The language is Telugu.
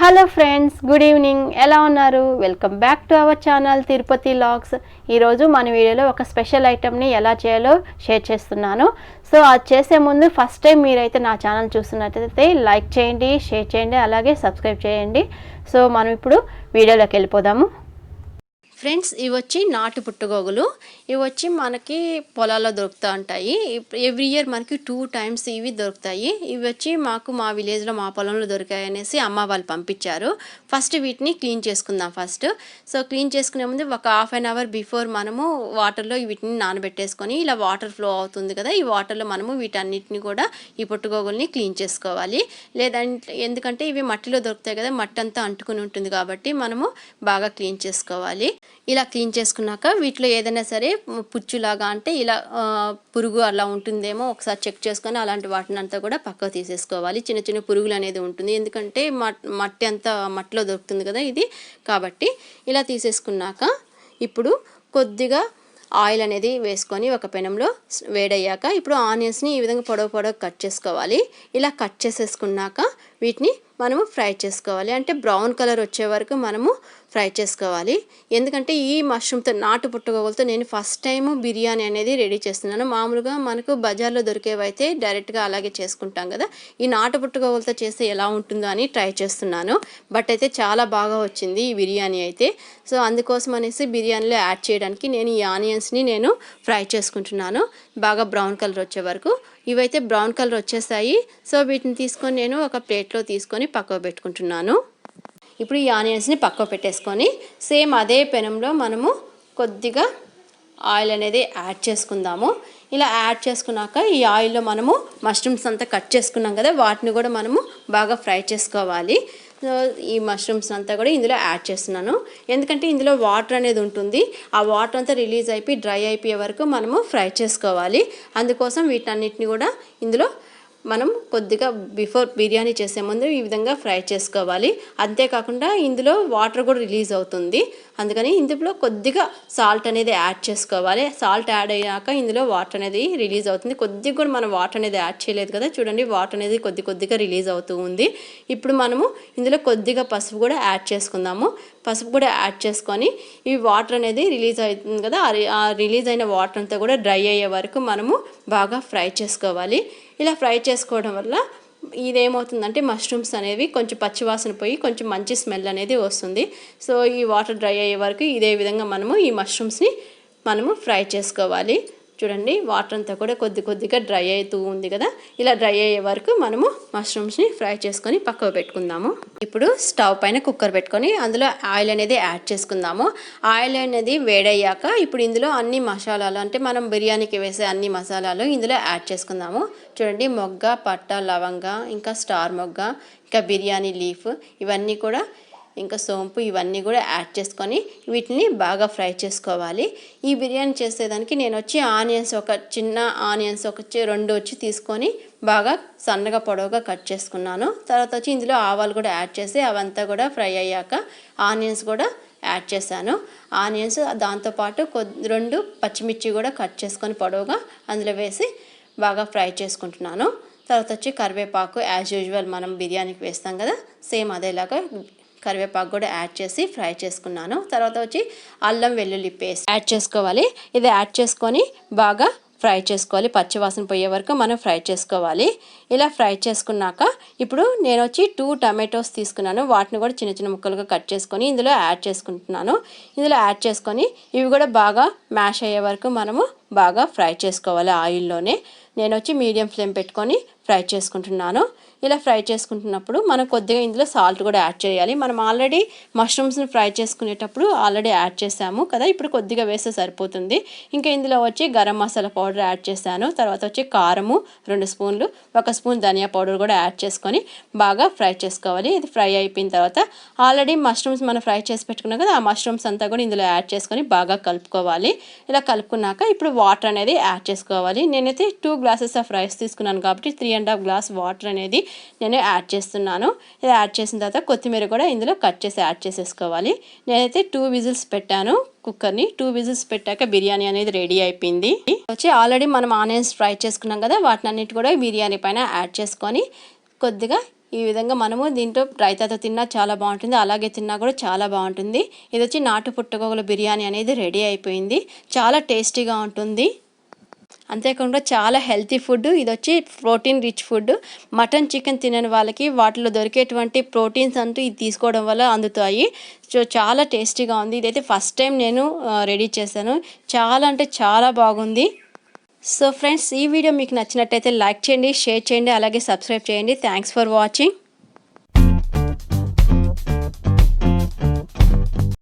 Hello friends, good evening. ఎలా ఉన్నారు? Welcome back to our channel Tirupati vlogs. ఈరోజు మన వీడియోలో ఒక స్పెషల్ ఐటమ్ని ఎలా చేయాలో షేర్ చేస్తున్నాను. సో అది చేసే ముందు ఫస్ట్ టైం మీరైతే నా ఛానల్ చూస్తున్నట్టయితే లైక్ చేయండి, షేర్ చేయండి, అలాగే సబ్స్క్రైబ్ చేయండి. సో మనం ఇప్పుడు వీడియోలోకి వెళ్ళిపోదాము. ఫ్రెండ్స్, ఇవి వచ్చి నాటు పుట్టగోగులు. ఇవి వచ్చి మనకి పొలాల్లో దొరుకుతూ ఉంటాయి. ఎవ్రీ ఇయర్ మనకి 2 times ఇవి దొరుకుతాయి. ఇవి వచ్చి మాకు మా విలేజ్లో మా పొలంలో దొరికాయి అనేసి అమ్మ వాళ్ళు పంపించారు. ఫస్ట్ వీటిని క్లీన్ చేసుకుందాం. సో క్లీన్ చేసుకునే ముందు ఒక ½ an hour బిఫోర్ మనము వాటర్లో వీటిని నానబెట్టేసుకొని, ఇలా వాటర్ ఫ్లో అవుతుంది కదా, ఈ వాటర్లో మనము వీటన్నిటిని కూడా ఈ పుట్టగోగుల్ని క్లీన్ చేసుకోవాలి. లేదంటే ఎందుకంటే ఇవి మట్టిలో దొరుకుతాయి కదా, మట్టి అంతా అంటుకుని ఉంటుంది కాబట్టి మనము బాగా క్లీన్ చేసుకోవాలి. ఇలా క్లీన్ చేసుకున్నాక వీటిలో ఏదైనా సరే పుచ్చులాగా అంటే ఇలా పురుగు అలా ఉంటుందేమో ఒకసారి చెక్ చేసుకొని అలాంటి వాటిని అంతా కూడా పక్కకు తీసేసుకోవాలి. చిన్న చిన్న పురుగులు అనేది ఉంటుంది, ఎందుకంటే మట్టి అంతా మట్టిలో దొరుకుతుంది కదా ఇది, కాబట్టి ఇలా తీసేసుకున్నాక ఇప్పుడు కొద్దిగా ఆయిల్ అనేది వేసుకొని ఒక పెనంలో వేడయ్యాక ఇప్పుడు ఆనియన్స్ని ఈ విధంగా పొడవు కట్ చేసుకోవాలి. ఇలా కట్ చేసేసుకున్నాక వీటిని మనము ఫ్రై చేసుకోవాలి. అంటే బ్రౌన్ కలర్ వచ్చే వరకు మనము ఫ్రై చేసుకోవాలి. ఎందుకంటే ఈ మష్రూమ్తో, నాటు పుట్టగోగులతో నేను ఫస్ట్ టైము బిర్యానీ అనేది రెడీ చేస్తున్నాను. మామూలుగా మనకు బజార్లో దొరికేవైతే డైరెక్ట్గా అలాగే చేసుకుంటాం కదా, ఈ నాటు పుట్టగోగులతో చేస్తే ఎలా ఉంటుందో అని ట్రై చేస్తున్నాను. బట్ అయితే చాలా బాగా వచ్చింది ఈ బిర్యానీ అయితే. సో అందుకోసం అనేసి బిర్యానీలో యాడ్ చేయడానికి నేను ఈ ఆనియన్స్ని నేను ఫ్రై చేసుకుంటున్నాను బాగా బ్రౌన్ కలర్ వచ్చే వరకు. ఇవైతే బ్రౌన్ కలర్ వచ్చేసాయి. సో వీటిని తీసుకొని నేను ఒక ప్లేట్లో తీసుకొని పక్కకు పెట్టుకుంటున్నాను. ఇప్పుడు ఈ ఆనియన్స్ని పక్కకు పెట్టేసుకొని సేమ్ అదే పెనంలో మనము కొద్దిగా ఆయిల్ అనేది యాడ్ చేసుకుందాము. ఇలా యాడ్ చేసుకున్నాక ఈ ఆయిల్లో మనము మష్రూమ్స్ అంతా కట్ చేసుకున్నాం కదా, వాటిని కూడా మనము బాగా ఫ్రై చేసుకోవాలి. ఈ మష్రూమ్స్ అంతా కూడా ఇందులో యాడ్ చేస్తున్నాను. ఎందుకంటే ఇందులో వాటర్ అనేది ఉంటుంది, ఆ వాటర్ అంతా రిలీజ్ అయిపోయి డ్రై అయిపోయే వరకు మనము ఫ్రై చేసుకోవాలి. అందుకోసం వీటన్నిటిని కూడా ఇందులో మనం కొద్దిగా బిఫోర్ బిర్యానీ చేసే ముందు ఈ విధంగా ఫ్రై చేసుకోవాలి. అంతేకాకుండా ఇందులో వాటర్ కూడా రిలీజ్ అవుతుంది, అందుకని ఇందులో కొద్దిగా సాల్ట్ అనేది యాడ్ చేసుకోవాలి. సాల్ట్ యాడ్ అయ్యాక ఇందులో వాటర్ అనేది రిలీజ్ అవుతుంది. కొద్దిగా కూడా మనం వాటర్ అనేది యాడ్ చేయలేదు కదా, చూడండి వాటర్ అనేది కొద్దిగా రిలీజ్ అవుతూ ఉంది. ఇప్పుడు మనము ఇందులో కొద్దిగా పసుపు కూడా యాడ్ చేసుకుందాము. పసుపు కూడా యాడ్ చేసుకొని ఈ వాటర్ అనేది రిలీజ్ అవుతుంది కదా, ఆ రిలీజ్ అయిన వాటర్ అంతా కూడా డ్రై అయ్యే వరకు మనము బాగా ఫ్రై చేసుకోవాలి. ఇలా ఫ్రై చేసుకోవడం వల్ల ఇదేమవుతుందంటే మష్రూమ్స్ అనేవి కొంచెం పచ్చివాసన పోయి కొంచెం మంచి స్మెల్ అనేది వస్తుంది. సో ఈ వాటర్ డ్రై అయ్యే వరకు ఇదే విధంగా మనము ఈ మష్రూమ్స్ని మనము ఫ్రై చేసుకోవాలి. చూడండి వాటర్ అంతా కూడా కొద్దిగా డ్రై అవుతూ ఉంది కదా, ఇలా డ్రై అయ్యే వరకు మనము మష్రూమ్స్ని ఫ్రై చేసుకొని పక్కకు పెట్టుకుందాము. ఇప్పుడు స్టవ్ పైన కుక్కర్ పెట్టుకొని అందులో ఆయిల్ అనేది యాడ్ చేసుకుందాము. ఆయిల్ అనేది వేడయ్యాక ఇప్పుడు ఇందులో అన్ని మసాలాలు, అంటే మనం బిర్యానీకి వేసే అన్ని మసాలాలు ఇందులో యాడ్ చేసుకుందాము. చూడండి మొగ్గ, పట్ట, లవంగ, ఇంకా స్టార్ మొగ్గ, ఇంకా బిర్యానీ లీఫ్, ఇవన్నీ కూడా, ఇంకా సోంపు, ఇవన్నీ కూడా యాడ్ చేసుకొని వీటిని బాగా ఫ్రై చేసుకోవాలి. ఈ బిర్యానీ చేసేదానికి నేను వచ్చి ఆనియన్స్, ఒక చిన్న ఆనియన్స్ ఒక 2 వచ్చి తీసుకొని బాగా సన్నగా పొడవుగా కట్ చేసుకున్నాను. తర్వాత వచ్చి ఇందులో ఆవాలు కూడా యాడ్ చేసి అవంతా కూడా ఫ్రై అయ్యాక ఆనియన్స్ కూడా యాడ్ చేశాను. ఆనియన్స్ దాంతోపాటు 2 పచ్చిమిర్చి కూడా కట్ చేసుకొని పొడవుగా అందులో వేసి బాగా ఫ్రై చేసుకుంటున్నాను. తర్వాత వచ్చి కరివేపాకు యాజ్ యూజువల్ మనం బిర్యానీకి వేస్తాం కదా, సేమ్ అదేలాగా కరివేపాకు కూడా యాడ్ చేసి ఫ్రై చేసుకున్నాను. తర్వాత వచ్చి అల్లం వెల్లుల్లి పేస్ట్ యాడ్ చేసుకోవాలి. ఇది యాడ్ చేసుకొని బాగా ఫ్రై చేసుకోవాలి, పచ్చివాసన పోయే వరకు మనం ఫ్రై చేసుకోవాలి. ఇలా ఫ్రై చేసుకున్నాక ఇప్పుడు నేను వచ్చి 2 టమాటోస్ తీసుకున్నాను, వాటిని కూడా చిన్న చిన్న ముక్కలుగా కట్ చేసుకొని ఇందులో యాడ్ చేసుకుంటున్నాను. ఇందులో యాడ్ చేసుకొని ఇవి కూడా బాగా మ్యాష్ అయ్యే వరకు మనము బాగా ఫ్రై చేసుకోవాలి ఆయిల్లోనే. నేను వచ్చి మీడియం ఫ్లేమ్ పెట్టుకొని ఫ్రై చేసుకుంటున్నాను. ఇలా ఫ్రై చేసుకుంటున్నప్పుడు మనం కొద్దిగా ఇందులో సాల్ట్ కూడా యాడ్ చేయాలి. మనం ఆల్రెడీ మష్రూమ్స్ని ఫ్రై చేసుకునేటప్పుడు ఆల్రెడీ యాడ్ చేసాము కదా, ఇప్పుడు కొద్దిగా వేస్తే సరిపోతుంది. ఇంకా ఇందులో వచ్చి గరం మసాలా పౌడర్ యాడ్ చేశాను. తర్వాత వచ్చి కారము 2 స్పూన్లు, 1 స్పూన్ ధనియా పౌడర్ కూడా యాడ్ చేసుకొని బాగా ఫ్రై చేసుకోవాలి. ఇది ఫ్రై అయిపోయిన తర్వాత ఆల్రెడీ మష్రూమ్స్ మనం ఫ్రై చేసి పెట్టుకున్నాం కదా, ఆ మష్రూమ్స్ అంతా కూడా ఇందులో యాడ్ చేసుకొని బాగా కలుపుకోవాలి. ఇలా కలుపుకున్నాక ఇప్పుడు వాటర్ అనేది యాడ్ చేసుకోవాలి. నేనైతే 2 glasses ఆఫ్ రైస్ తీసుకున్నాను కాబట్టి 3.5 గ్లాస్ వాటర్ అనేది నేను యాడ్ చేస్తున్నాను. ఇది యాడ్ చేసిన తర్వాత కొత్తిమీర కూడా ఇందులో కట్ చేసి యాడ్ చేసేసుకోవాలి. నేనైతే 2 విజిల్స్ పెట్టాను కుక్కర్ని. 2 విజిల్స్ పెట్టాక బిర్యానీ అనేది రెడీ అయిపోయింది. వచ్చి ఆల్రెడీ మనం ఆనియన్స్ ఫ్రై చేసుకున్నాం కదా, వాటిని అన్నిటి కూడా బిర్యానీ పైన యాడ్ చేసుకొని కొద్దిగా ఈ విధంగా మనము దీంట్లో రైతాతో తిన్నా చాలా బాగుంటుంది, అలాగే తిన్నా కూడా చాలా బాగుంటుంది. ఇది వచ్చి నాటు పుట్టగొడుగుల బిర్యానీ అనేది రెడీ అయిపోయింది. చాలా టేస్టీగా ఉంటుంది, అంతేకాకుండా చాలా హెల్తీ ఫుడ్. ఇది వచ్చి protein rich food. Mutton chicken తినని వాళ్ళకి వాటిలో దొరికేటువంటి ప్రోటీన్స్ అంటూ ఇది తీసుకోవడం వల్ల అందుతాయి. సో చాలా టేస్టీగా ఉంది. ఇదైతే ఫస్ట్ టైం నేను రెడీ చేశాను. చాలా అంటే చాలా బాగుంది. సో ఫ్రెండ్స్, ఈ వీడియో మీకు నచ్చినట్టయితే లైక్ చేయండి, షేర్ చేయండి, అలాగే సబ్స్క్రైబ్ చేయండి. Thanks for watching.